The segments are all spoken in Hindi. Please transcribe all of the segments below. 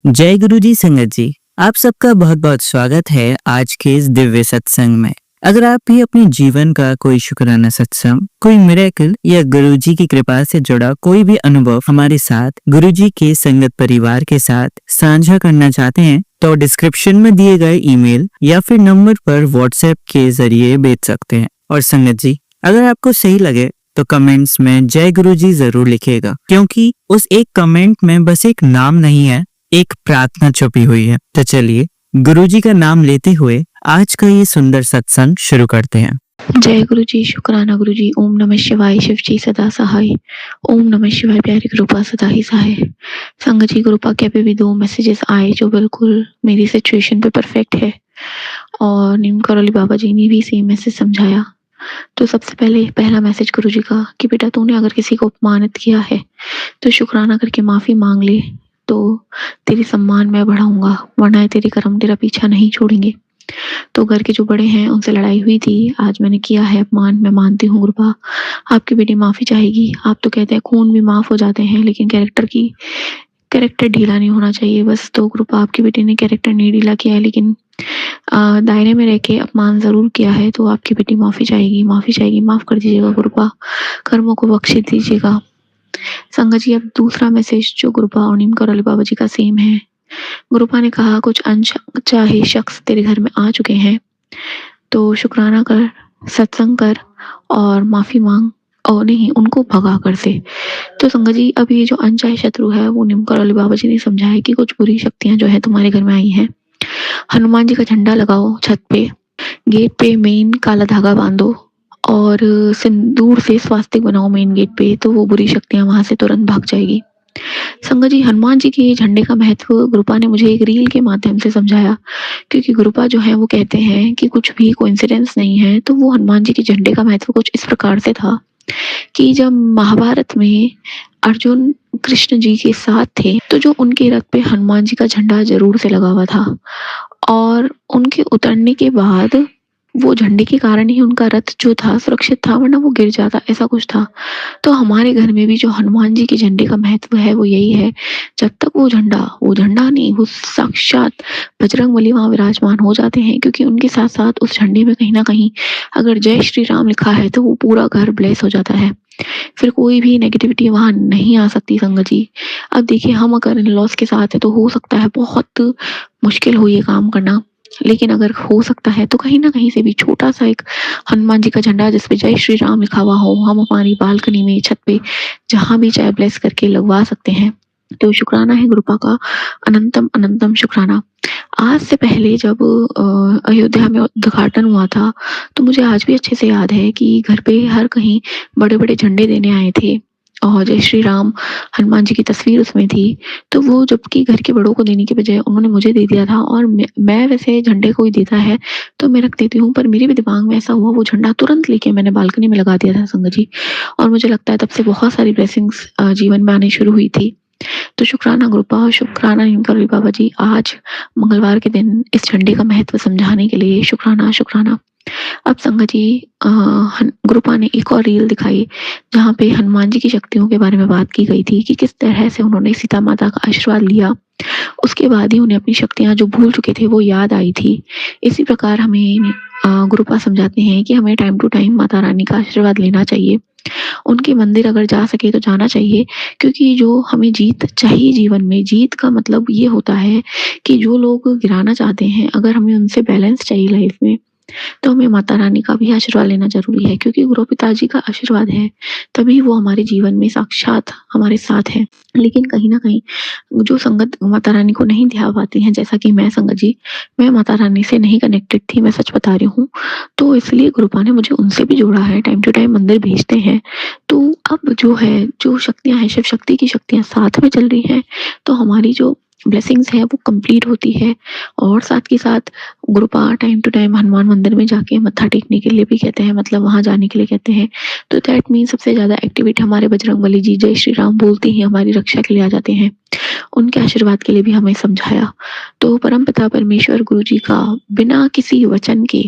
जय गुरु जी संगत जी, आप सबका बहुत बहुत स्वागत है आज के इस दिव्य सत्संग में। अगर आप भी अपने जीवन का कोई शुक्राना सत्संग, कोई मिरेकल या गुरु जी की कृपा से जुड़ा कोई भी अनुभव हमारे साथ गुरु जी के संगत परिवार के साथ साझा करना चाहते हैं तो डिस्क्रिप्शन में दिए गए ईमेल या फिर नंबर पर व्हाट्सएप के जरिए भेज सकते हैं। और संगत जी, अगर आपको सही लगे तो कमेंट्स में जय गुरु जी जरूर लिखिएगा, क्योंकि उस एक कमेंट में बस एक नाम नहीं है, एक प्रार्थना छुपी हुई है। तो चलिए गुरुजी का नाम लेते हुए आज का ये सुंदर सत्संग शुरू करते हैं। जय गुरु जी, शुक्राना गुरु जी। ओम नमः शिवाय, शिव जी सदा सहाय। ओम नमः शिवाय, प्यारी कृपा सदा ही सहाय। संगत जी, कृपा के अभी भी 2 मैसेजेस आए जो बिल्कुल मेरी सिचुएशन पे परफेक्ट है, और नीम करौली बाबा जी ने भी सेम मैसेज समझाया। तो सबसे पहले पहला मैसेज गुरु जी का कि बेटा, तूने अगर किसी को अपमानित किया है तो शुक्राना करके माफी मांग ले, तो तेरी सम्मान मैं बढ़ाऊंगा, वरना तेरे कर्म तेरा पीछा नहीं छोड़ेंगे। तो घर के जो बड़े हैं उनसे लड़ाई हुई थी, आज मैंने किया है अपमान, मैं मानती हूँ गुरुपा, आपकी बेटी माफी चाहेगी। आप तो कहते हैं खून भी माफ हो जाते हैं, लेकिन कैरेक्टर ढीला नहीं होना चाहिए बस। तो गुरुपा, आपकी बेटी ने कैरेक्टर नहीं ढीला किया है, लेकिन दायरे में रह के अपमान जरूर किया है, तो आपकी बेटी माफी चाहेगी, माफ कर दीजिएगा गुरुपा, कर्मों को बख्श दीजिएगा। संगत जी, अब दूसरा मैसेज जो गुरुपा और नीम करौली बाबा जी का सेम है। गुरुपा ने कहा कुछ अनचाहे शख्स तेरे घर में आ चुके हैं, तो शुक्राना कर, सत्संग कर और माफी मांग, और नहीं उनको भगा कर से। तो संगत जी, अब ये जो अनचाहे शत्रु है वो नीम करौली बाबा जी ने समझाया कि कुछ बुरी शक्तियां जो है तुम्हारे घर में आई हैं। हनुमान जी का झंडा लगाओ छत पे, गेट पे मेन काला धागा बांधो और सिंदूर से स्वास्तिक बनाओ मेन गेट पे, तो वो बुरी शक्तियां वहां से तुरंत भाग जाएगी। संगत जी, हनुमान जी के झंडे का महत्व गुरुपा ने मुझे एक रील के माध्यम से समझाया, क्योंकि गुरुपा जो है वो कहते हैं कि कुछ भी कोइंसिडेंस नहीं है। तो वो हनुमान जी के झंडे का महत्व कुछ इस प्रकार से था कि जब महाभारत में अर्जुन कृष्ण जी के साथ थे, तो जो उनके रथ पे हनुमान जी का झंडा जरूर से लगा हुआ था, और उनके उतरने के बाद वो झंडे के कारण ही उनका रथ जो था सुरक्षित था, वरना वो गिर जाता, ऐसा कुछ था। तो हमारे घर में भी जो हनुमान जी के झंडे का महत्व है वो यही है, जब तक वो झंडा नहीं, वो साक्षात बजरंगबली वहां विराजमान हो जाते हैं, क्योंकि उनके साथ साथ उस झंडे में कहीं ना कहीं अगर जय श्री राम लिखा है तो वो पूरा घर ब्लेस हो जाता है, फिर कोई भी नेगेटिविटी वहां नहीं आ सकती। संगत जी, अब देखिए, हम अगर इन लॉस के साथ है तो हो सकता है बहुत मुश्किल हो ये काम करना, लेकिन अगर हो सकता है तो कहीं ना कहीं से भी छोटा सा एक हनुमान जी का झंडा जिसपे जय श्री राम लिखा हुआ हो, हम हमारी बालकनी में, छत पे, जहां भी चाहे ब्लेस करके लगवा सकते हैं। तो शुक्राना है गुरुपा का, अनंतम अनंतम शुक्राना। आज से पहले जब अयोध्या में उद्घाटन हुआ था, तो मुझे आज भी अच्छे से याद है कि घर पे हर कहीं बड़े बड़े झंडे देने आए थे, और जय श्री राम हनुमान जी की तस्वीर उसमें थी। तो वो जबकि घर के बड़ों को देने के बजाय उन्होंने मुझे दे दिया था, और मैं वैसे झंडे कोई देता है तो मैं रख देती हूँ, पर मेरे भी दिमाग में ऐसा हुआ, वो झंडा तुरंत लेके मैंने बालकनी में लगा दिया था संगत जी, और मुझे लगता है तब से बहुत सारी ब्लेसिंग्स जीवन में आनी शुरू हुई थी। तो शुक्राना गुरुपा, शुक्राना नीम करौली बाबा जी, आज मंगलवार के दिन इस झंडे का महत्व समझाने के लिए शुक्राना शुक्राना। अब संगत जी, गुरुपा ने एक और रील दिखाई जहाँ पे हनुमान जी की शक्तियों के बारे में बात की गई थी कि किस तरह से उन्होंने सीता माता का आशीर्वाद लिया, उसके बाद ही उन्हें अपनी शक्तियां जो भूल चुके थे वो याद आई थी। इसी प्रकार हमें गुरुपा समझाते हैं कि हमें time to time Mata Rani का आशीर्वाद लेना चाहिए, उनके मंदिर अगर जा सके तो जाना चाहिए, क्योंकि जो हमें जीत चाहिए जीवन में, जीत का मतलब ये होता है कि जो लोग गिराना चाहते हैं, अगर हमें उनसे बैलेंस चाहिए लाइफ में, तो हमें माता रानी का भी आशीर्वाद लेना जरूरी है, क्योंकि गुरु पिताजी का आशीर्वाद है तभी वो हमारे जीवन में साक्षात हमारे साथ है। लेकिन कहीं ना कहीं जो संगत माता रानी को नहीं ध्यान पाती हैं, जैसा कि मैं संगत जी, मैं माता रानी से नहीं कनेक्टेड थी, मैं सच बता रही हूँ, तो इसलिए गुरुपा ने मुझे उनसे भी जोड़ा है, टाइम टू टाइम मंदिर भेजते हैं। तो अब जो है, जो शक्तियां हैं, शिव शक्ति की शक्तियां साथ में चल रही हैं, तो हमारी जो ब्लेसिंग्स है वो कंप्लीट होती है। और साथ के साथ गुरुपा टाइम टू टाइम हनुमान मंदिर में जाके मत्था टेकने के लिए भी कहते हैं, मतलब वहां जाने के लिए कहते हैं। तो दैट मीन सबसे ज्यादा एक्टिवेट हमारे बजरंगबली जी जय श्री राम बोलते ही हमारी रक्षा के लिए आ जाते हैं, उनके आशीर्वाद के लिए भी हमें समझाया। तो परमपिता परमेश्वर गुरु जी का बिना किसी वचन के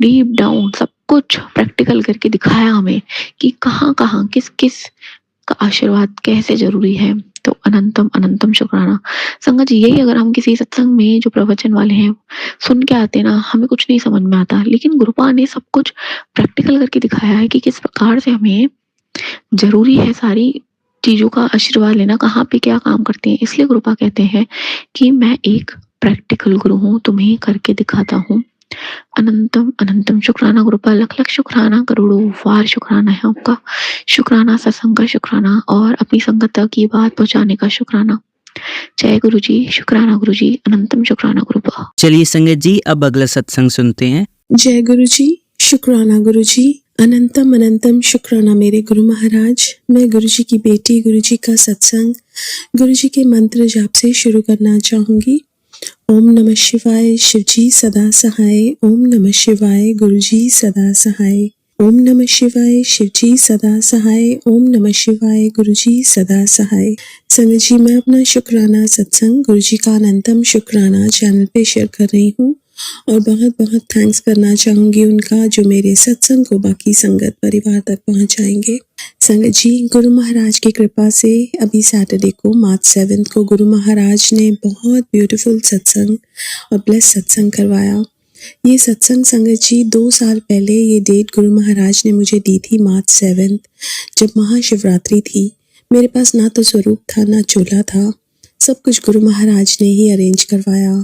डीप डाउन सब कुछ प्रैक्टिकल करके दिखाया हमें कि कहाँ कहाँ किस किस का आशीर्वाद कैसे जरूरी है। तो अनंतम अनंतम शुक्राना। संगत जी, यही अगर हम किसी सत्संग में जो प्रवचन वाले हैं सुन के आते ना, हमें कुछ नहीं समझ में आता, लेकिन गुरुपा ने सब कुछ प्रैक्टिकल करके दिखाया है कि किस प्रकार से हमें जरूरी है सारी चीजों का आशीर्वाद लेना, कहाँ पे क्या काम करते हैं। इसलिए गुरुपा कहते हैं कि मैं एक प्रैक्टिकल गुरु हूँ, तुम्हें करके दिखाता हूँ। अनंतम अनंतम शुक्राना गुरुपा, लख लख शुक्राना, करोड़ों वार शुक्राना है आपका। शुक्राना सत्संग का शुक्राना, और अपनी संगत तक ये बात पहुंचाने का शुक्राना। जय गुरु जी, शुक्राना गुरु जी, अनंतम शुक्राना गुरुपा। चलिए संगत जी, अब अगला सत्संग सुनते हैं। जय गुरु जी, शुक्राना गुरु जी, अनंतम अनंतम शुक्राना मेरे गुरु महाराज। मैं गुरु जी की बेटी, गुरु जी का सत्संग गुरु जी के मंत्र जाप से शुरू करना चाहूंगी। ओम नमः शिवाय, शिव जी सदा सहाय। ओम नमः शिवाय, गुरु जी सदा सहाय। ओम नमः शिवाय, शिव जी सदा सहाय। ओम नमः शिवाय, गुरु जी सदा सहाय। संगत जी, मैं अपना शुक्राना सत्संग गुरु जी का अनंतम शुक्राना चैनल पे शेयर कर रही हूँ, और बहुत बहुत थैंक्स करना चाहूंगी उनका जो मेरे सत्संग को बाकी संगत परिवार तक पहुंचाएंगे। संगत जी, गुरु महाराज की कृपा से अभी सैटरडे को मार्च 7 को गुरु महाराज ने बहुत ब्यूटीफुल सत्संग और ब्लेस सत्संग करवाया। ये सत्संग संगत जी 2 साल पहले ये डेट गुरु महाराज ने मुझे दी थी, मार्च 7, जब महाशिवरात्रि थी। मेरे पास ना तो स्वरूप था ना चोला था, सब कुछ गुरु महाराज ने ही अरेंज करवाया।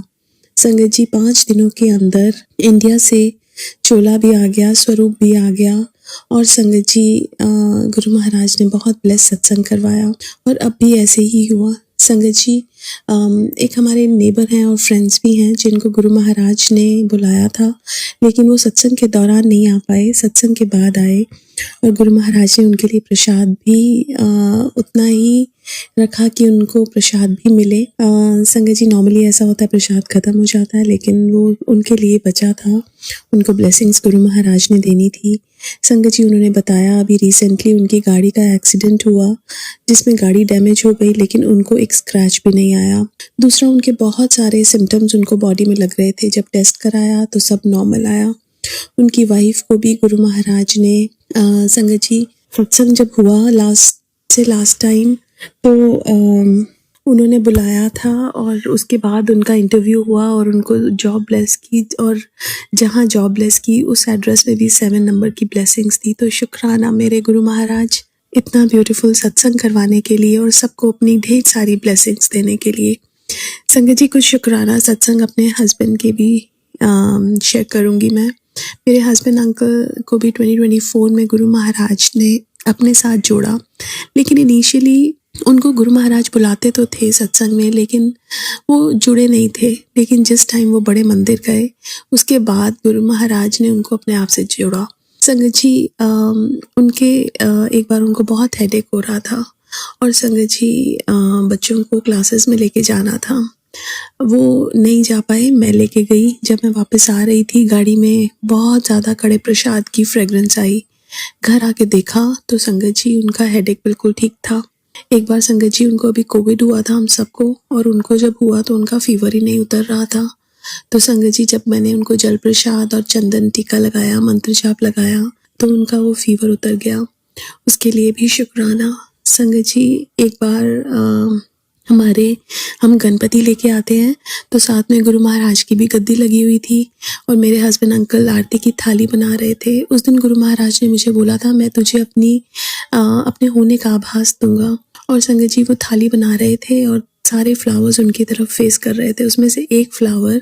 संगत जी, 5 दिनों के अंदर इंडिया से चोला भी आ गया, स्वरूप भी आ गया, और संगत जी गुरु महाराज ने बहुत ब्लेस सत्संग करवाया, और अब भी ऐसे ही हुआ। संगत जी, एक हमारे नेबर हैं और फ्रेंड्स भी हैं जिनको गुरु महाराज ने बुलाया था, लेकिन वो सत्संग के दौरान नहीं आ पाए, सत्संग के बाद आए, और गुरु महाराज ने उनके लिए प्रसाद भी उतना ही रखा कि उनको प्रसाद भी मिले। संगत जी, नॉर्मली ऐसा होता है प्रसाद खत्म हो जाता है, लेकिन वो उनके लिए बचा था, उनको ब्लेसिंग्स गुरु महाराज ने देनी थी। संगत जी, उन्होंने बताया अभी रिसेंटली उनकी गाड़ी का एक्सीडेंट हुआ जिसमें गाड़ी डैमेज हो गई, लेकिन उनको एक स्क्रैच भी नहीं आया। दूसरा, उनके बहुत सारे सिम्टम्स उनको बॉडी में लग रहे थे, जब टेस्ट कराया तो सब नॉर्मल आया। उनकी वाइफ को भी गुरु महाराज ने संगत जी, सत्संग जब हुआ लास्ट टाइम, तो उन्होंने बुलाया था, और उसके बाद उनका इंटरव्यू हुआ और उनको जॉब ब्लेस की, और जहाँ जॉब ब्लेस की उस एड्रेस में भी 7 नंबर की ब्लेसिंग्स थी। तो शुक्राना मेरे गुरु महाराज, इतना ब्यूटीफुल सत्संग करवाने के लिए और सबको अपनी ढेर सारी ब्लेसिंग्स देने के लिए। संगत जी, कुछ शुक्राना सत्संग अपने हस्बैंड के भी शेयर करूँगी मैं। मेरे हस्बैंड अंकल को भी 2024 में गुरु महाराज ने अपने साथ जोड़ा, लेकिन इनिशियली उनको गुरु महाराज बुलाते तो थे सत्संग में, लेकिन वो जुड़े नहीं थे। लेकिन जिस टाइम वो बड़े मंदिर गए, उसके बाद गुरु महाराज ने उनको अपने आप से जोड़ा। संगत जी, एक बार उनको बहुत हेडेक हो रहा था, और संगत जी बच्चों को क्लासेस में लेके जाना था, वो नहीं जा पाए, मैं लेके गई। जब मैं वापस आ रही थी, गाड़ी में बहुत ज़्यादा कड़े प्रसाद की फ्रेग्रेंस आई। घर आके देखा तो संगत जी उनका हेडेक बिल्कुल ठीक था। एक बार संगत जी, उनको अभी कोविड हुआ था हम सबको, और उनको जब हुआ तो उनका फीवर ही नहीं उतर रहा था। तो संगत जी, जब मैंने उनको जल प्रसाद और चंदन टीका लगाया, मंत्र जाप लगाया, तो उनका वो फीवर उतर गया। उसके लिए भी शुक्राना। संगत जी, एक बार हम गणपति लेके आते हैं, तो साथ में गुरु महाराज की भी गद्दी लगी हुई थी, और मेरे हस्बैंड अंकल आरती की थाली बना रहे थे। उस दिन गुरु महाराज ने मुझे बोला था, मैं तुझे अपने होने का आभास दूंगा। और संगत जी, वो थाली बना रहे थे और सारे फ्लावर्स उनकी तरफ फेस कर रहे थे। उसमें से एक फ्लावर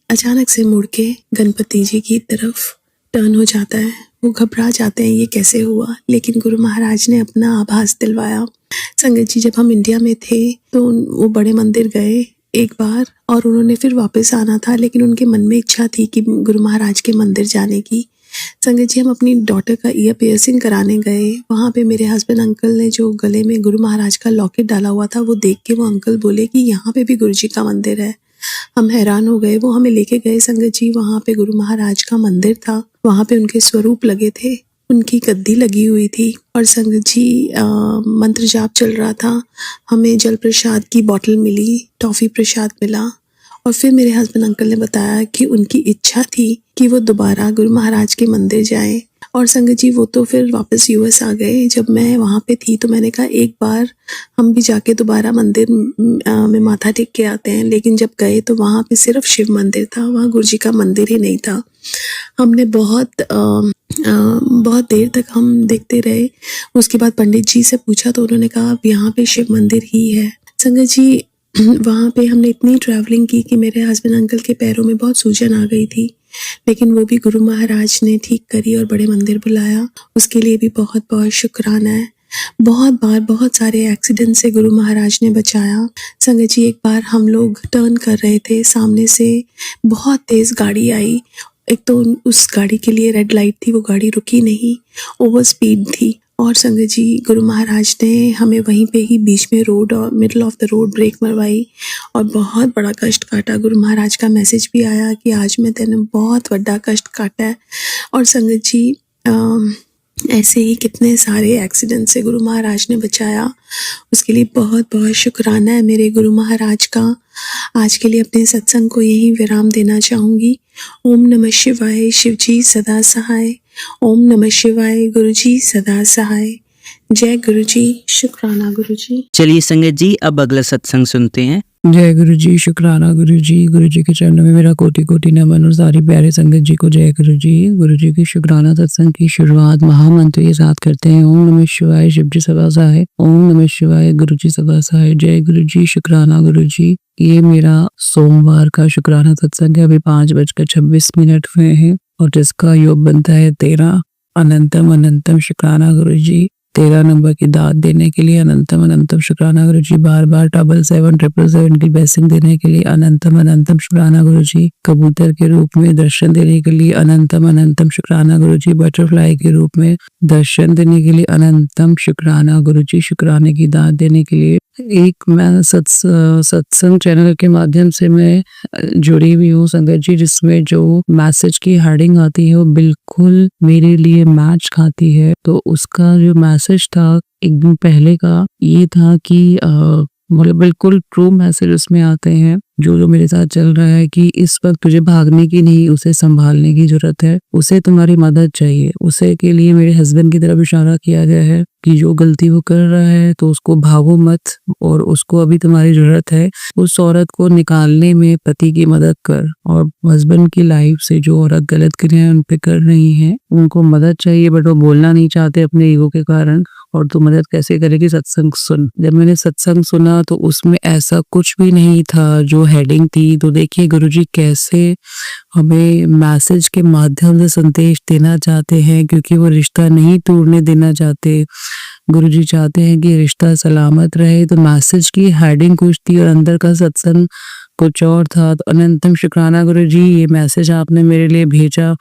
अचानक से मुड़ के गणपति जी की तरफ टर्न हो जाता है। वो घबरा जाते हैं, ये कैसे हुआ, लेकिन गुरु महाराज ने अपना आभास दिलवाया। संगत जी, जब हम इंडिया में थे तो वो बड़े मंदिर गए एक बार, और उन्होंने फिर वापस आना था, लेकिन उनके मन में इच्छा थी कि गुरु महाराज के मंदिर जाने की। संगत जी, हम अपनी डॉटर का ईयर पियर्सिंग कराने गए। वहाँ पे मेरे हस्बैंड अंकल ने जो गले में गुरु महाराज का लॉकेट डाला हुआ था, वो देख के वो अंकल बोले कि यहाँ पे भी गुरु जी का मंदिर है। हम हैरान हो गए। वो हमें लेके गए संगत जी, वहाँ पे गुरु महाराज का मंदिर था, वहाँ पे उनके स्वरूप लगे थे, उनकी गद्दी लगी हुई थी, और संगत जी मंत्र जाप चल रहा था। हमें जल प्रसाद की बोतल मिली, टॉफ़ी प्रसाद मिला, और फिर मेरे हस्बैंड अंकल ने बताया कि उनकी इच्छा थी कि वो दोबारा गुरु महाराज के मंदिर जाएं, और संगत जी वो तो फिर वापस यूएस आ गए। जब मैं वहाँ पे थी तो मैंने कहा एक बार हम भी जाके दोबारा मंदिर में माथा टेक के आते हैं, लेकिन जब गए तो वहाँ पे सिर्फ शिव मंदिर था, वहाँ गुरु जी का मंदिर ही नहीं था। हमने बहुत देर तक हम देखते रहे। उसके बाद पंडित जी से पूछा तो उन्होंने कहा अब यहाँ पे शिव मंदिर ही है। संगत जी वहाँ पे हमने इतनी ट्रैवलिंग की कि मेरे हस्बैंड अंकल के पैरों में बहुत सूजन आ गई थी, लेकिन वो भी गुरु महाराज ने ठीक करी और बड़े मंदिर बुलाया। उसके लिए भी बहुत बहुत शुक्राना है। बहुत बार बहुत सारे एक्सीडेंट से गुरु महाराज ने बचाया। संगत जी एक बार हम लोग टर्न कर रहे थे, सामने से बहुत तेज़ गाड़ी आई। एक तो उस गाड़ी के लिए रेड लाइट थी, वो गाड़ी रुकी नहीं, ओवर स्पीड थी। और संगत जी गुरु महाराज ने हमें वहीं पे ही बीच में रोड और middle of the road brake मरवाई और बहुत बड़ा कष्ट काटा। गुरु महाराज का मैसेज भी आया कि आज मैं तेने बहुत बड़ा कष्ट काटा है। और संगत जी ऐसे ही कितने सारे एक्सीडेंट से गुरु महाराज ने बचाया, उसके लिए बहुत बहुत शुक्राना है मेरे गुरु महाराज का। आज के लिए अपने सत्संग को यहीं विराम देना चाहूँगी। ओम नमः शिवाय, शिव जी सदा सहाय। ओम नमः शिवाय, गुरु जी सदा सहाय। जय गुरु जी, शुक्राना गुरु जी। चलिए संगत जी अब अगला सत्संग सुनते हैं। जय गुरु जी, शुक्राना गुरु जी के चरणों में मेरा कोटि कोटि नमन और सारी प्यारे संगत जी को जय गुरु जी की शुक्राना सत्संग की शुरुआत महामंत्र के साथ करते हैं। ओम नमः शिवाय, शिव जी सदा सहाय। ओम नमः शिवाय, गुरु जी सदा सहाय। जय गुरु जी, शुक्राना गुरु जी। ये मेरा सोमवार का शुक्राना सत्संग है। अभी 5:26 हुए हैं और जिसका योग बनता है 13। अनंतम अनंतम शुक्राना गुरु जी। 13 नंबर की दात देने के लिए अनंतम अनंतम शुक्राना गुरु जी। बार 777 की ब्लेसिंग देने के लिए अनंतम अनंतम शुक्राना गुरु जी। कबूतर के रूप में दर्शन देने के लिए अनंतम अनंतम शुक्राना गुरु जी। बटरफ्लाई के रूप में दर्शन देने के लिए अनंतम शुक्राना गुरु जी। शुक्राने की दात देने के लिए एक मैं सत्संग चैनल के माध्यम से मैं जुड़ी हुई हूँ संगत जी, जिसमें जो मैसेज की हेडिंग आती है वो बिल्कुल मेरे लिए मैच खाती है। तो उसका जो मैसेज था एक दिन पहले का ये था कि मतलब बिल्कुल ट्रू मैसेज उसमें आते हैं जो मेरे साथ चल रहा है कि इस वक्त तुझे भागने की नहीं, उसे संभालने की जरूरत है, उसे तुम्हारी मदद चाहिए। उसे के लिए मेरे हस्बैंड की तरफ इशारा किया गया है कि जो गलती वो कर रहा है तो उसको भागो मत और उसको अभी तुम्हारी जरूरत है। उस औरत को निकालने में पति की मदद कर और हस्बैंड की लाइफ से जो औरत गलत क्रियाएं उन पे कर रही है उनको मदद चाहिए, बट वो बोलना नहीं चाहते अपने ईगो के कारण। और तू मदद कैसे करेगी? सत्संग सुन। जब मैंने सत्संग सुना तो उसमें ऐसा कुछ भी नहीं था जो हेडिंग थी। तो देखिए गुरुजी कैसे हमें मैसेज के माध्यम से संदेश देना चाहते हैं, क्योंकि वो रिश्ता नहीं तोड़ने देना चाहते। गुरुजी चाहते हैं कि रिश्ता सलामत रहे। तो मैसेज की हेडिंग कुछ थी और अंदर का सत्संग कुछ और था। तो अनंतम शुक्राना गुरुजी, ये मैसेज आपने मेरे लिए भेजा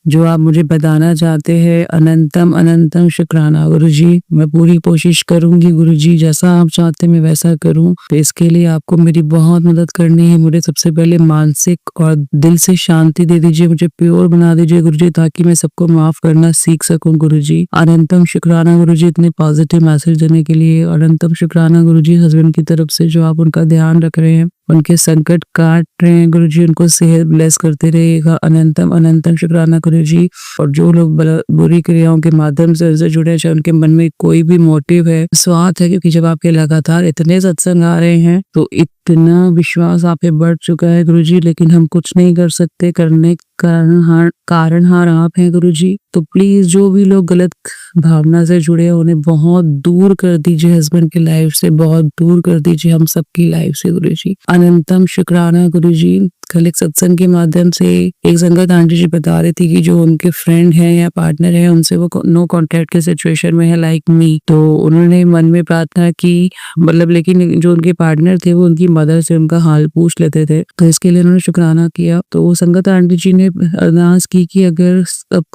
जो आप मुझे बताना चाहते हैं। अनंतम अनंतम शुक्राना गुरुजी। मैं पूरी कोशिश करूंगी गुरुजी, जैसा आप चाहते मैं वैसा करूं। तो इसके लिए आपको मेरी बहुत मदद करनी है। मुझे सबसे पहले मानसिक और दिल से शांति दे दीजिए, मुझे प्योर बना दीजिए गुरुजी, ताकि मैं सबको माफ करना सीख सकूं गुरुजी। अनंतम शुक्राना गुरुजी इतने पॉजिटिव मैसेज देने के लिए। अनंतम शुक्राना गुरुजी हस्बैंड की तरफ से जो आप उनका ध्यान रख रहे हैं, उनके संकट काट रहे हैं गुरुजी, उनको सेहत ब्लेस करते रहिएगा। अनंतम अनंतम शुक्राना गुरुजी। और जो लोग बुरी क्रियाओं के माध्यम से उनसे जुड़े, चाहे उनके मन में कोई भी मोटिव है, स्वार्थ है, क्योंकि जब आपके लगातार इतने सत्संग आ रहे हैं तो इतना विश्वास आप पे बढ़ चुका है गुरुजी, लेकिन हम कुछ नहीं कर सकते। करने कारणहार आप हैं गुरुजी। तो प्लीज जो भी लोग गलत भावना से जुड़े हैं उन्हें बहुत दूर कर दीजिए, हस्बैंड की लाइफ से बहुत दूर कर दीजिए, हम सबकी लाइफ से गुरुजी। अनंतम शुक्राना गुरुजी। कल एक सत्संग के माध्यम से एक संगत आंटी जी बता रही थी कि जो उनके फ्रेंड है या पार्टनर है उनसे वो नो कॉन्टेक्ट के सिचुएशन में है, लाइक मी। तो उन्होंने मन में प्रार्थना की, मतलब लेकिन जो उनके पार्टनर थे वो उनकी मदर से उनका हाल पूछ लेते थे, तो इसके लिए उन्होंने शुक्राना किया। तो वो संगत आंटी जी ने अरदास की कि अगर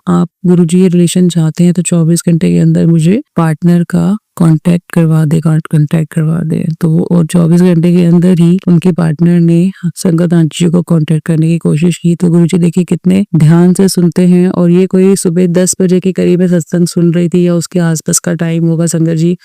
आप गुरुजी रिलेशन चाहते हैं तो 24 घंटे के अंदर मुझे पार्टनर का कांटेक्ट करवा दे। तो वो और 24 घंटे के अंदर ही उनके पार्टनर ने संगत आंटी जी को कांटेक्ट करने की कोशिश की। तो गुरुजी देखिए कितने ध्यान से सुनते हैं, और ये कोई सुबह 10 बजे के करीब में सत्संग सुन रही थी या उसके आसपास का टाइम होगा संगत जी।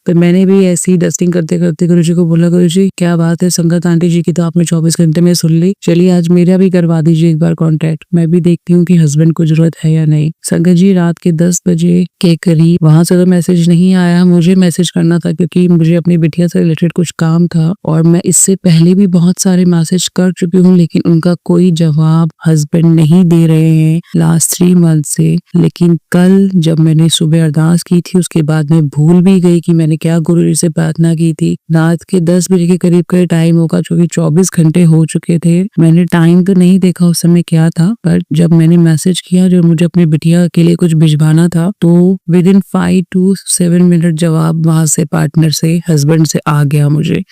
तो मैंने भी ऐसी डस्टिंग करते करते गुरुजी को बोला, गुरुजी क्या बात है, संगत आंटी जी की तो आपने 24 घंटे में सुन ली, चलिए आज मेरा भी करवा दीजिए एक बार कांटेक्ट, मैं भी देखती हूँ कि हस्बैंड को जरूरत है या नहीं। संगत जी रात के 10 बजे के करीब वहां से तो मैसेज नहीं आया, मुझे मैसेज करना था क्योंकि मुझे अपनी बिटिया से रिलेटेड कुछ काम था, और मैं इससे पहले भी बहुत सारे मैसेज कर चुकी हूँ, लेकिन उनका कोई जवाब हस्बैंड नहीं दे रहे हैं लास्ट 3 मंथ से। लेकिन कल जब मैंने सुबह अरदास की थी, उसके बाद मैं भूल भी गई कि मैंने क्या गुरुजी से प्रार्थना की थी। रात के 10 बजे के करीब का टाइम होगा, जो कि 24 घंटे हो चुके थे। मैंने टाइम तो नहीं देखा उस समय क्या था, पर जब मैंने मैसेज किया जो मुझे अपनी बिटिया के लिए कुछ भिजवाना था, तो विद इन 5 to 7 मिनट जवाब वहां से पार्टनर से, हस्बैंड से आ गया मुझे।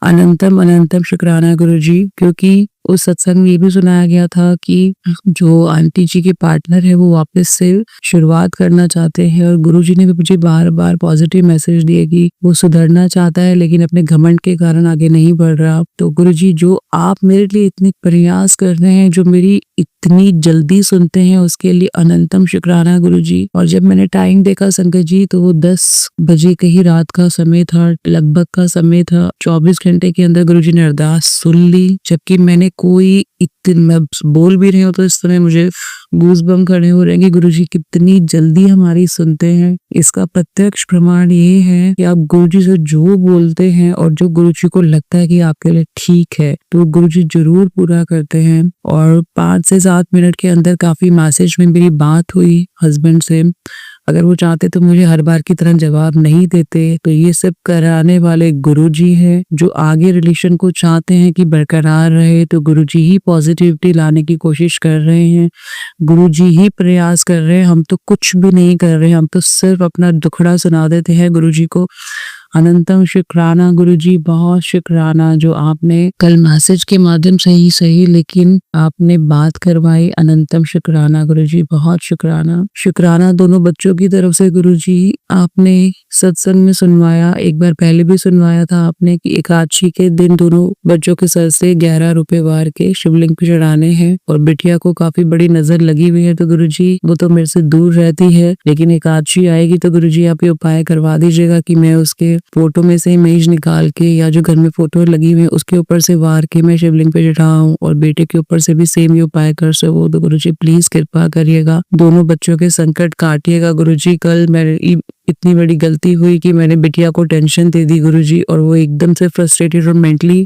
अनंतम अनंतम शुक्राना गुरुजी, क्योंकि उस सत्संग में ये भी सुनाया गया था कि जो आंटी जी के पार्टनर है वो वापस से शुरुआत करना चाहते हैं, और गुरुजी ने भी मुझे बार बार पॉजिटिव मैसेज दिए कि वो सुधरना चाहता है लेकिन अपने घमंड के कारण आगे नहीं बढ़ रहा। तो गुरुजी जो आप मेरे लिए इतने प्रयास कर रहे हैं, जो मेरी इतनी जल्दी सुनते हैं, उसके लिए अनंतम शुक्राना गुरुजी। और जब मैंने टाइम देखा संगत जी, तो वो 10 बजे के ही रात का समय था, लगभग का समय था। 24 घंटे के अंदर गुरुजी ने अरदास सुन ली, जबकि मैंने कोई मैं बोल भी रही हूँ तो इस समय मुझे गूज़बम्प खड़े हो रहे हैं कि गुरुजी कितनी जल्दी हमारी सुनते हैं। इसका प्रत्यक्ष प्रमाण ये है कि आप गुरुजी से जो बोलते हैं और जो गुरुजी को लगता है कि आपके लिए ठीक है, तो गुरुजी जरूर पूरा करते हैं। और 5 से 7 मिनट के अंदर काफी मैसेज में मेरी बात हुई हस्बैंड से। अगर वो चाहते तो मुझे हर बार की तरह जवाब नहीं देते। तो ये सब कराने वाले गुरुजी हैं, जो आगे रिलेशन को चाहते हैं कि बरकरार रहे। तो गुरुजी ही पॉजिटिविटी लाने की कोशिश कर रहे हैं, गुरुजी ही प्रयास कर रहे हैं। हम तो कुछ भी नहीं कर रहे हैं, हम तो सिर्फ अपना दुखड़ा सुना देते हैं गुरुजी को। अनंतम शुक्राना गुरुजी, बहुत शुक्राना जो आपने कल मैसेज के माध्यम से ही सही लेकिन आपने बात करवाई। अनंतम शुक्राना गुरुजी, बहुत शुक्राना। शुक्राना दोनों बच्चों की तरफ से गुरुजी, आपने सत्संग में सुनवाया, एक बार पहले भी सुनवाया था आपने कि एकादशी के दिन दोनों बच्चों के सर से 11 रुपए वार के शिवलिंग पे चढ़ाने हैं। और बिटिया को काफी बड़ी नजर लगी हुई है, तो गुरुजी वो तो मेरे से दूर रहती है, लेकिन एकादशी आएगी तो गुरुजी आप ये उपाय करवा दीजिएगा कि मैं उसके फोटो में से इमेज निकाल के, या जो घर में फोटो लगी हुई है उसके ऊपर से वार के मैं शिवलिंग पे चढ़ाऊं, और बेटे के ऊपर से भी सेम ये उपाय कर सको। तो गुरुजी प्लीज कृपा करिएगा, दोनों बच्चों के संकट काटिएगा गुरुजी। कल मेरी इतनी बड़ी गलती हुई कि मैंने बिटिया को टेंशन दे दी गुरुजी, और वो एकदम से फ्रस्ट्रेटेड और मेंटली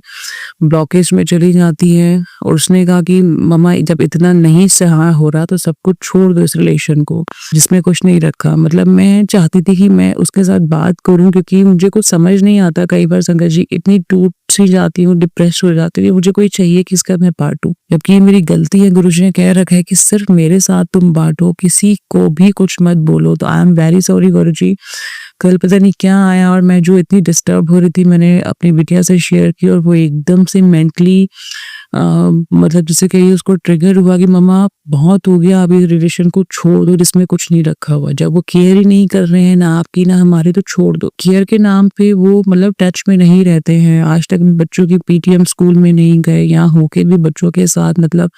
ब्लॉकेज में चली जाती है। और उसने कहा कि मम्मा जब इतना नहीं सहा हो रहा तो सब कुछ छोड़ दो, इस रिलेशन को जिसमें कुछ नहीं रखा। मतलब मैं चाहती थी कि मैं उसके साथ बात करूं, क्योंकि मुझे कुछ समझ नहीं आता। कई बार संगत जी इतनी टूट सी जाती हूँ, डिप्रेस हो जाती हूँ, मुझे कोई चाहिए कि इसका मैं बांटूं, जबकि ये मेरी गलती है। गुरुजी ने कह रखा है कि सिर्फ मेरे साथ तुम बांटो, किसी को भी कुछ मत बोलो। तो आई एम वेरी सॉरी गुरुजी। कल पता नहीं क्या आया, और मैं जो इतनी डिस्टर्ब हो रही थी मैंने अपनी बिटिया से शेयर की, और वो एकदम से मेंटली मतलब जैसे कहीं उसको ट्रिगर हुआ कि मम्मा बहुत हो गया, अभी रिलेशन को छोड़ दो जिसमें कुछ नहीं रखा हुआ। जब वो केयर ही नहीं कर रहे हैं ना आपकी ना हमारी, तो छोड़ दो। केयर के नाम पे वो मतलब टच में नहीं रहते हैं। आज तक बच्चों की पीटीएम स्कूल में नहीं गए, यहाँ होके भी बच्चों के साथ मतलब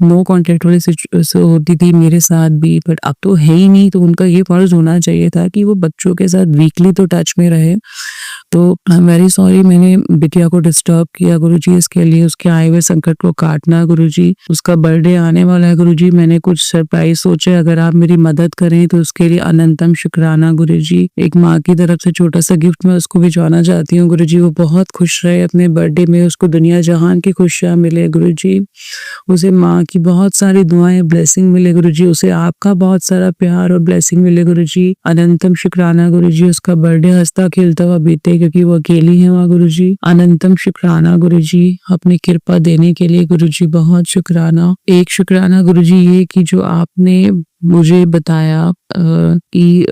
नो कॉन्टेक्ट वाली सिचुएशन होती थी मेरे साथ भी, बट अब तो है ही नहीं। तो उनका ये फर्ज होना चाहिए था कि वो बच्चों के साथ वीकली तो टच में रहे। तो आई एम वेरी सॉरी, मैंने बिटिया को डिस्टर्ब किया गुरुजी। इसके लिए उसके आए हुए संकट को काटना गुरुजी। उसका बर्थडे आने वाला है गुरुजी, मैंने कुछ सरप्राइज सोचे, अगर आप मेरी मदद करें तो उसके लिए अनंतम शुक्राना गुरुजी। एक माँ की तरफ से छोटा सा गिफ्ट मैं उसको भिजवाना चाहती हूँ गुरुजी। वो बहुत खुश रहे अपने बर्थडे में, उसको दुनिया जहान की खुशियाँ मिले गुरुजी। उसे माँ की बहुत सारी दुआएं, ब्लेसिंग मिले गुरुजी। उसे आपका बहुत सारा प्यार और ब्लेसिंग मिले गुरुजी। अनंतम शुक्राना गुरुजी। उसका बर्थडे हंसता खेलता हुआ बीते, क्योंकि वो अकेली है वहाँ गुरुजी। अनंतम शुक्राना गुरुजी, अपनी कृपा देने के लिए गुरुजी बहुत शुक्राना। एक शुक्राना गुरुजी ये कि जो आपने मुझे बताया कि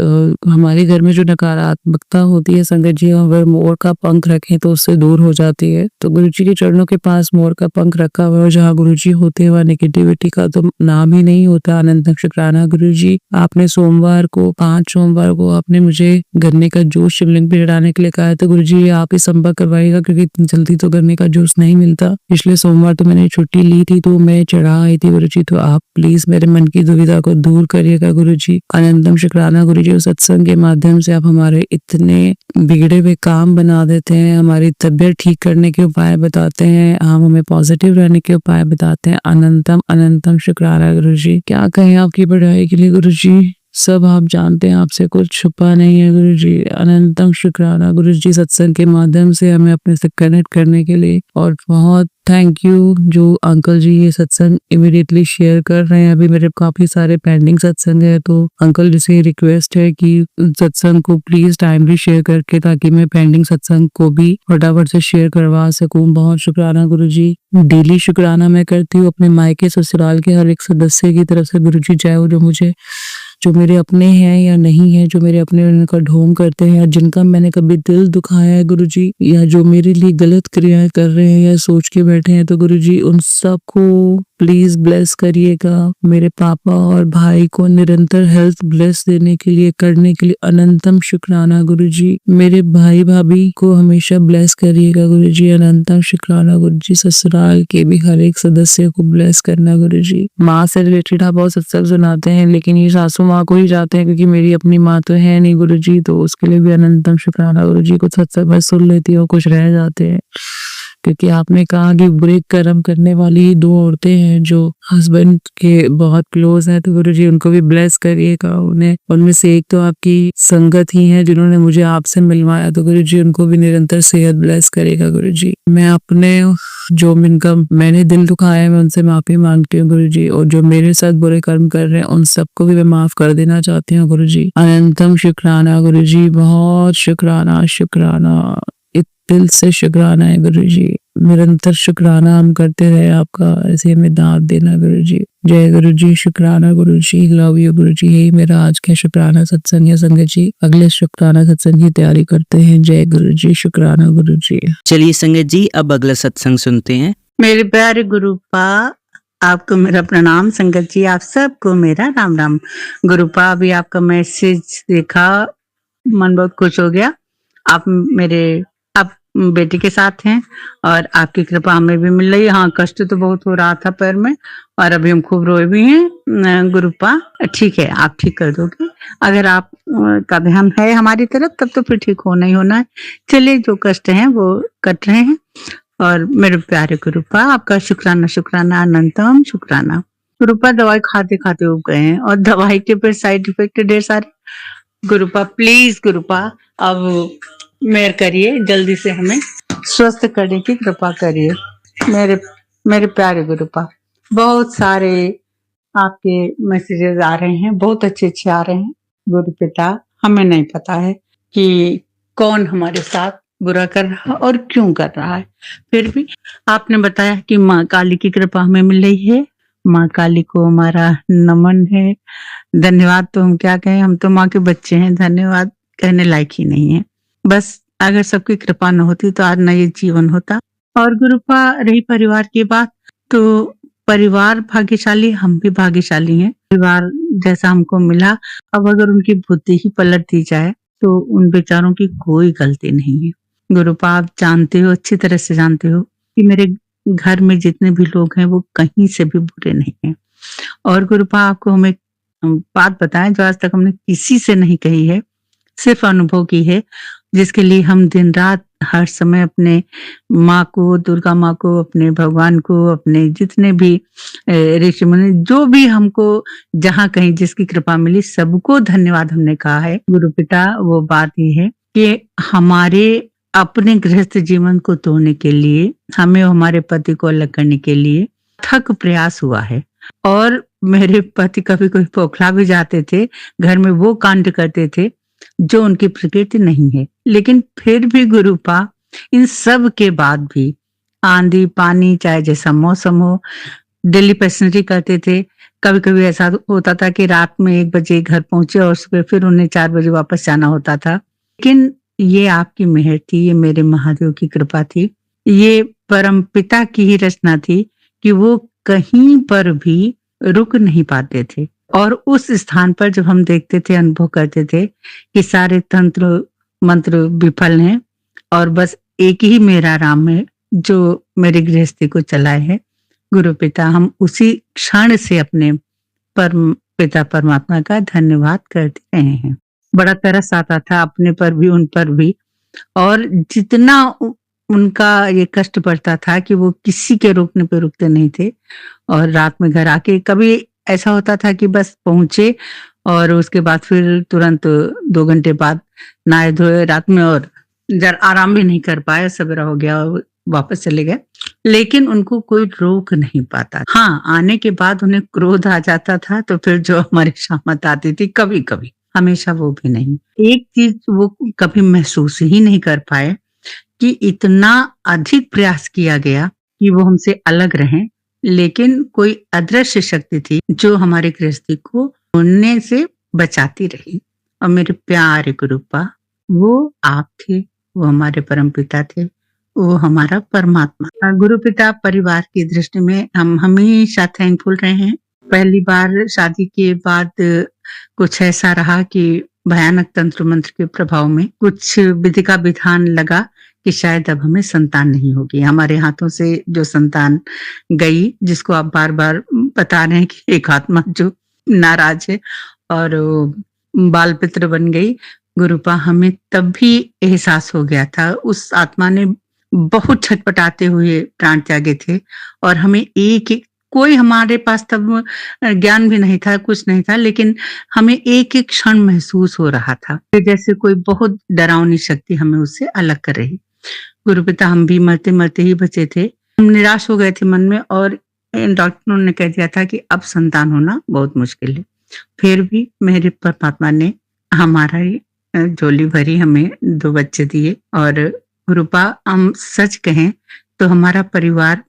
हमारे घर में जो नकारात्मकता होती है संगत जी, अगर मोर का पंख रखें तो उससे दूर हो जाती है। तो गुरु जी के चरणों के पास मोर का पंख रखा हुआ है और जहाँ गुरु जी होते हैं वहाँ नेगेटिविटी का तो नाम ही नहीं होता। अनंत शुक्राना गुरु जी, आपने सोमवार को 5 सोमवार को आपने मुझे गन्ने का जूस शिवलिंग पे चढ़ाने के लिए कहा है। तो गुरु जी आप ही संपर्क करवाइएगा, क्योंकि इतनी जल्दी तो गन्ने का जूस नहीं मिलता। पिछले सोमवार तो मैंने छुट्टी ली थी तो मैं चढ़ा आई थी गुरु जी, तो आप प्लीज मेरे मन की दुविधा को दूर करिएगा गुरु जी। अनंतम शुक्राना गुरु जी, उस सत्संग के माध्यम से आप हमारे इतने बिगड़े हुए काम बना देते हैं, हमारी तबीयत ठीक करने के उपाय बताते हैं, आप हमें पॉजिटिव रहने के उपाय बताते हैं। अनंतम अनंतम शुक्राना गुरु जी। क्या कहें आपकी बढ़ाई के लिए गुरु जी, सब आप जानते हैं, आपसे कुछ छुपा नहीं है गुरु जी। अनंतम शुक्राना गुरु जी, सत्संग के माध्यम से हमें अपने से कनेक्ट करने के लिए, और बहुत थैंक यू जो अंकल जी ये सत्संग इमीडिएटली शेयर कर रहे हैं। अभी मेरे काफी सारे पेंडिंग सत्संग है, तो अंकल जी से रिक्वेस्ट है कि सत्संग को प्लीज टाइमली शेयर करके, ताकि मैं पेंडिंग सत्संग को भी फटाफट से शेयर करवा सकूं। बहुत शुक्राना गुरु जी। डेली शुक्राना मैं करती हूँ अपने मायके ससुराल के हर एक सदस्य की तरफ से गुरु जी, चाहे वो जो मेरे अपने हैं या नहीं है, जो मेरे अपने उनका ढोंग करते हैं, या जिनका मैंने कभी दिल दुखाया है गुरु जी, या जो मेरे लिए गलत क्रियाएं कर रहे हैं या सोच के बैठे हैं, तो गुरु जी उन सबको प्लीज ब्लेस करिएगा। मेरे पापा और भाई को निरंतर हेल्थ ब्लेस देने के लिए, करने के लिए अनंतम शुक्राना गुरु जी। मेरे भाई भाभी को हमेशा ब्लेस करिएगा गुरु जी। अनंतम शुक्राना गुरु जी। ससुराल के भी हर एक सदस्य को ब्लेस करना गुरु जी। माँ से रिलेटेड आप बहुत सत्संग सुनाते हैं, लेकिन ये सासू माँ को ही जाते हैं, क्योंकि मेरी अपनी माँ तो है नहीं गुरु जी, तो उसके लिए भी अनंतम शुक्राना गुरु जी। कुछ सत्संग मैं सुन लेती हूँ, कुछ रह जाते हैं, क्योंकि आपने कहा कि बुरे कर्म करने वाली 2 औरतें हैं जो हस्बैंड के बहुत क्लोज हैं, तो गुरु जी उनको भी ब्लेस करिएगा। उन्हें, उनमें से एक तो आपकी संगत ही है जिन्होंने मुझे आपसे मिलवाया, तो गुरु जी उनको भी निरंतर सेहत ब्लेस करेगा गुरु जी। मैं अपने जो मैंने दिल दुखाया है मैं उनसे माफी मांगती हूँ गुरु जी, और जो मेरे साथ बुरे कर्म कर रहे हैं उन सबको भी मैं माफ कर देना चाहती हूँ गुरु जी। अनंतम शुक्राना गुरु जी, बहुत शुक्राना शुक्राना, दिल से शुक्राना है गुरु जी। निरंतर शुक्राना हम करते रहे आपका, ऐसे हमें दाद देना गुरु जी। जय गुरु जी। शुक्राना गुरु जी। लव यू गुरु जी। यही मेरा आज का शुक्राना सत्संग है संगत जी। अगले शुक्राना सत्संग की तैयारी करते हैं। जय गुरु जी। शुक्राना गुरु जी। चलिए संगत जी, अब अगला सत्संग सुनते हैं। मेरे प्यारे गुरुपा, आपको मेरा प्रणाम। संगत जी, आप सबको मेरा राम राम। गुरुपा, अभी आपका मैसेज देखा, मन बहुत खुश हो गया। आप बेटी के साथ हैं और आपकी कृपा हमें भी मिल रही है। हाँ, कष्ट तो बहुत हो रहा था पैर में, और अभी हम खूब रोए भी हैं। गुरुपा ठीक है, आप ठीक कर दोगे। अगर आप का ध्यान है हमारी तरफ, तब तो फिर ठीक होना ही होना है। चलिए, जो कष्ट हैं वो कट रहे हैं। और मेरे प्यारे गुरुपा, आपका शुक्राना शुक्राना अनंतम शुक्राना। गुरुपा, दवाई खाते खाते उब गए हैं, और दवाई के फिर साइड इफेक्ट ढेर सारे। गुरुपा प्लीज, गुरुपा अब मेहर करिए, जल्दी से हमें स्वस्थ करने की कृपा करिए। मेरे प्यारे गुरुपा, बहुत सारे आपके मैसेजेस आ रहे हैं, बहुत अच्छे अच्छे आ रहे हैं। गुरु पिता, हमें नहीं पता है कि कौन हमारे साथ बुरा कर रहा है और क्यों कर रहा है, फिर भी आपने बताया कि माँ काली की कृपा हमें मिल रही है। माँ काली को हमारा नमन है, धन्यवाद। तो हम क्या कहें, हम तो माँ के बच्चे हैं, धन्यवाद कहने लायक ही नहीं है। बस अगर सबकी कृपा न होती तो आज न ये जीवन होता। और गुरुपा, रही परिवार की बात, तो परिवार भाग्यशाली, हम भी भाग्यशाली हैं। परिवार जैसा हमको मिला, अब अगर उनकी बुद्धि ही पलट दी जाए तो उन बेचारों की कोई गलती नहीं है। गुरुपा, आप जानते हो, अच्छी तरह से जानते हो कि मेरे घर में जितने भी लोग हैं वो कहीं से भी बुरे नहीं हैं। और गुरुपा, आपको हम एक बात बताएं जो आज तक हमने किसी से नहीं कही है, सिर्फ अनुभव की है, जिसके लिए हम दिन रात हर समय अपने माँ को, दुर्गा माँ को, अपने भगवान को, अपने जितने भी ऋषि मुनि, जो भी हमको जहाँ कहीं जिसकी कृपा मिली, सबको धन्यवाद हमने कहा है। गुरु पिता, वो बात ये है कि हमारे अपने गृहस्थ जीवन को तोड़ने के लिए, हमें हमारे पति को अलग करने के लिए थक प्रयास हुआ है। और मेरे पति कभी कोई पोखला भी जाते थे, घर में वो कांड करते थे जो उनकी प्रकृति नहीं है। लेकिन फिर भी गुरुपा, इन सब के बाद भी आंधी पानी चाहे जैसा मौसम हो, डेली पैसेंजरी करते थे। कभी कभी ऐसा होता था कि रात में 1 बजे घर पहुंचे और सुबह फिर उन्हें 4 बजे वापस जाना होता था। लेकिन ये आपकी मेहर थी, ये मेरे महादेव की कृपा थी, ये परम पिता की ही रचना थी कि वो कहीं पर भी रुक नहीं पाते थे। और उस स्थान पर जब हम देखते थे, अनुभव करते थे कि सारे तंत्र मंत्र विफल हैं और बस एक ही मेरा राम है जो मेरी गृहस्थी को चलाए है, गुरु पिता, हम उसी क्षण से अपने परम पिता परमात्मा का धन्यवाद करते रहे हैं। बड़ा तरस आता था अपने पर भी, उन पर भी, और जितना उनका ये कष्ट पड़ता था कि वो किसी के रोकने पे रुकते नहीं थे। और रात में घर आके कभी ऐसा होता था कि बस पहुंचे और उसके बाद फिर तुरंत 2 घंटे बाद नहाए धोए रात में, और जरा आराम भी नहीं कर पाए, सवेरा हो गया और वापस चले गए। लेकिन उनको कोई रोक नहीं पाता। हाँ, आने के बाद उन्हें क्रोध आ जाता था, तो फिर जो हमारी शामत आती थी कभी कभी, हमेशा वो भी नहीं। एक चीज वो कभी महसूस ही नहीं कर पाए कि इतना अधिक प्रयास किया गया कि वो हमसे अलग रहें, लेकिन कोई अदृश्य शक्ति थी जो हमारी गृहस्थी को होने से बचाती रही। और मेरे प्यारे गुरुपा, वो आप थे, वो हमारे परम पिता थे, वो हमारा परमात्मा। गुरु पिता परिवार की दृष्टि में हम हमेशा थैंकफुल रहे हैं। पहली बार शादी के बाद कुछ ऐसा रहा कि भयानक तंत्र मंत्र के प्रभाव में कुछ विधि का विधान लगा कि शायद अब हमें संतान नहीं होगी। हमारे हाथों से जो संतान गई, जिसको आप बार बार बता रहे हैं कि एक आत्मा जो नाराज है और बाल पित्र बन गई, गुरुपा, हमें तब भी एहसास हो गया था। उस आत्मा ने बहुत छटपटाते हुए प्राण त्यागे थे और हमें एक कोई हमारे पास तब ज्ञान भी नहीं था, कुछ नहीं था, लेकिन हमें एक एक क्षण महसूस हो रहा था कि जैसे कोई बहुत डरावनी शक्ति हमें उससे अलग कर रही। गुरुपिता, हम भी मरते मरते ही बचे थे। हम निराश हो गए थे मन में और डॉक्टरों ने कह दिया था कि अब संतान होना बहुत मुश्किल है। फिर भी मेरे परमात्मा ने हमारा झोली भरी, हमें 2 बच्चे दिए। और गुरुपा, हम सच कहें तो हमारा परिवार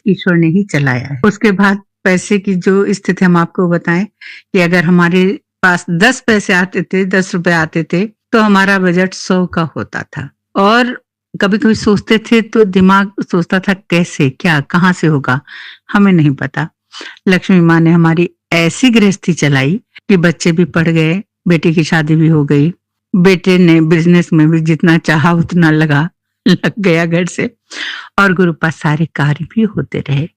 ईश्वर ने ही चलाया है। उसके बाद पैसे की जो स्थिति हम आपको बताएं कि अगर हमारे पास 10 पैसे आते थे, 10 रुपए आते थे, तो हमारा बजट 100 का होता था। और कभी कभी सोचते थे तो दिमाग सोचता था कैसे, क्या, कहाँ से होगा, हमें नहीं पता। लक्ष्मी माँ ने हमारी ऐसी गृहस्थी चलाई कि बच्चे भी पढ़ गए, बेटी की शादी भी हो गई, बेटे ने बिजनेस में भी जितना चाहा उतना लग गया घर से, और गुरुपा सारे कार्य भी होते रहे।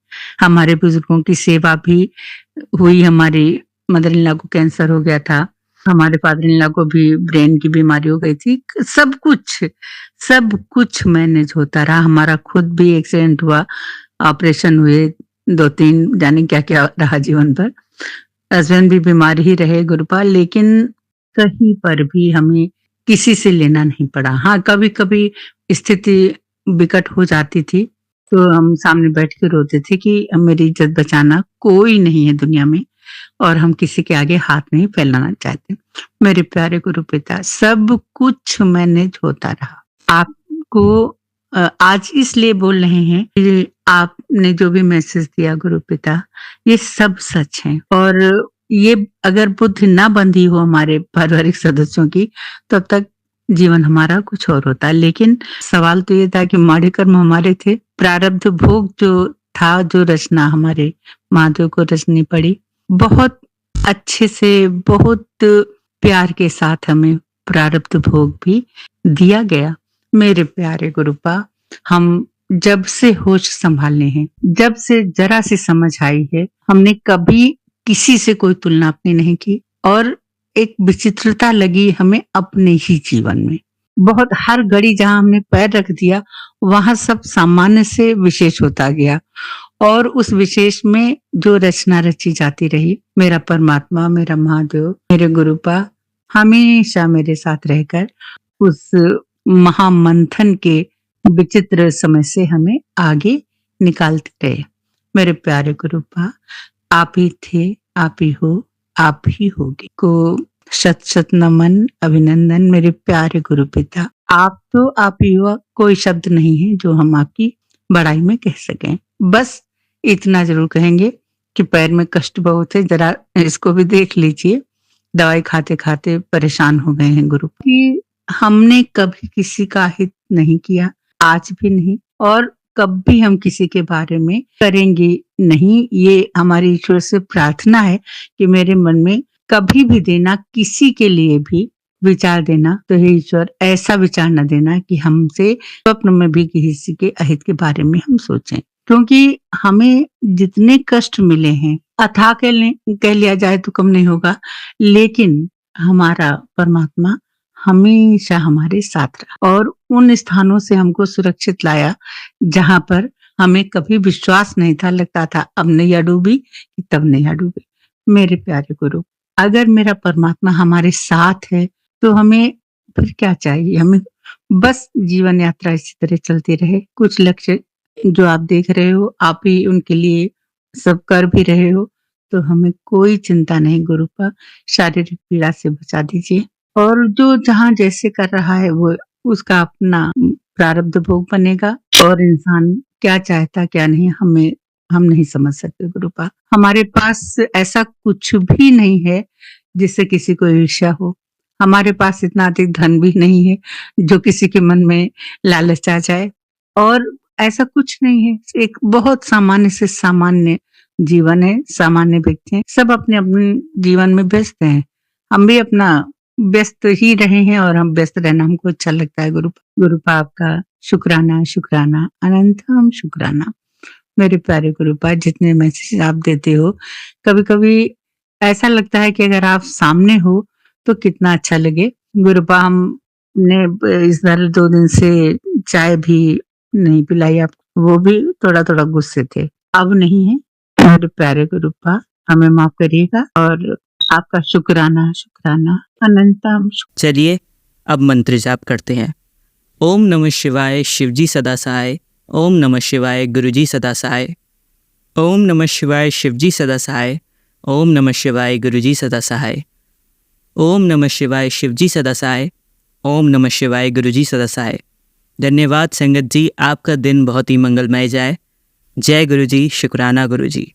हमारे बुजुर्गों की सेवा भी हुई। हमारी मदर इन लॉ को कैंसर हो गया था, हमारे फादर इन लॉ को भी ब्रेन की बीमारी हो गई थी। सब कुछ मैनेज होता रहा। हमारा खुद भी एक्सीडेंट हुआ, ऑपरेशन हुए 2-3, जाने क्या क्या रहा जीवन पर। हस्बैंड भी बीमार ही रहे गुरुपा, लेकिन कहीं पर भी हमें किसी से लेना नहीं पड़ा। हाँ, कभी कभी स्थिति विकट हो जाती थी तो हम सामने बैठ के रोते थे कि मेरी इज्जत बचाना कोई नहीं है दुनिया में और हम किसी के आगे हाथ नहीं फैलाना चाहते। मेरे प्यारे गुरु पिता, सब कुछ मैनेज होता रहा। आपको आज इसलिए बोल रहे हैं कि आपने जो भी मैसेज दिया गुरु पिता, ये सब सच है। और ये अगर बुद्धि ना बंधी हो हमारे पारिवारिक सदस्यों की, तब तक जीवन हमारा कुछ और होता। लेकिन सवाल तो ये था कि माड़े कर्म हमारे थे, प्रारब्ध भोग जो था, जो रचना हमारे महादेव को रचनी पड़ी। बहुत अच्छे से, बहुत प्यार के साथ हमें प्रारब्ध भोग भी दिया गया। मेरे प्यारे गुरुपा, हम जब से होश संभालने हैं, जब से जरा सी समझ आई है, हमने कभी किसी से कोई तुलना अपनी नहीं की। और एक विचित्रता लगी हमें अपने ही जीवन में। बहुत हर घड़ी जहां हमने पैर रख दिया वहां सब सामान्य से विशेष होता गया और उस विशेष में जो रचना रची जाती रही। मेरा परमात्मा, मेरा महादेव, मेरे गुरुपा हमेशा मेरे साथ रहकर उस महामंथन के विचित्र समय से हमें आगे निकालते रहे। मेरे प्यारे गुरुपा, आप ही थे, आप ही हो, आप ही होगी। को शत शत नमन, अभिनंदन मेरे प्यारे गुरु पिता। आप तो आप ही हो, कोई शब्द नहीं है जो हम आपकी बड़ाई में कह सकें। बस इतना जरूर कहेंगे कि पैर में कष्ट बहुत है, जरा इसको भी देख लीजिए। दवाई खाते खाते परेशान हो गए हैं गुरु कि हमने कभी किसी का हित नहीं किया, आज भी नहीं, और कभी हम किसी के बारे में करेंगे नहीं। ये हमारी ईश्वर से प्रार्थना है कि मेरे मन में कभी भी देना, किसी के लिए भी विचार देना, तो हे ईश्वर ऐसा विचार न देना कि हमसे स्वप्न में भी किसी के अहित के बारे में हम सोचें। क्योंकि हमें जितने कष्ट मिले हैं, अथाह कह लिया जाए तो कम नहीं होगा, लेकिन हमारा परमात्मा हमेशा हमारे साथ रहा और उन स्थानों से हमको सुरक्षित लाया जहां पर हमें कभी विश्वास नहीं था, लगता था अब नैया डूबी कि तब नैया डूबी। मेरे प्यारे गुरु, अगर मेरा परमात्मा हमारे साथ है तो हमें फिर क्या चाहिए? हमें बस जीवन यात्रा इसी तरह चलती रहे। कुछ लक्ष्य जो आप देख रहे हो, आप ही उनके लिए सब कर भी रहे हो, तो हमें कोई चिंता नहीं गुरुपा। शारीरिक पीड़ा से बचा दीजिए, और जो जहाँ जैसे कर रहा है वो उसका अपना प्रारब्ध भोग बनेगा, और इंसान क्या चाहता क्या नहीं हम नहीं समझ सकते गुरुपा। हमारे पास ऐसा कुछ भी नहीं है जिससे किसी को ईर्ष्या हो। हमारे पास इतना अधिक धन भी नहीं है जो किसी के मन में लालच आ जाए, और ऐसा कुछ नहीं है। एक बहुत सामान्य से सामान्य जीवन है, सामान्य व्यक्ति हैं, सब अपने अपने जीवन में व्यस्त हैं। हम भी अपना व्यस्त ही रहे हैं, और हम व्यस्त रहना हमको अच्छा लगता है गुरुपा आपका शुक्राना, शुक्राना, अनंतम शुक्राना। मेरे प्यारे गुरुपा, जितने मैसेज आप देते हो, कभी कभी ऐसा लगता है कि अगर आप सामने हो तो कितना अच्छा लगे। गुरुपा, हमने इस बार 2 दिन से चाय भी नहीं पिलाई आप, वो भी थोड़ा थोड़ा गुस्से थे, अब नहीं है। मेरे प्यारे गुरुपा, हमें माफ करिएगा, और आपका शुक्राना, शुक्राना, अनंतम चलिए अब मंत्र जाप करते हैं। ओम नमः शिवाय शिवजी सदा सहाय। ओम नमः शिवाय गुरुजी सदा सहाय। ओम नमः शिवाय शिवजी सदा सहाय। ओम नमः शिवाय गुरुजी सदा सहाय। ओम नमः शिवाय शिवजी सदा सहाय। ओम नमः शिवाय गुरुजी सदा सहाय। धन्यवाद संगत जी, आपका दिन बहुत ही मंगलमय जाए। जय गुरुजी, शुक्राना गुरुजी।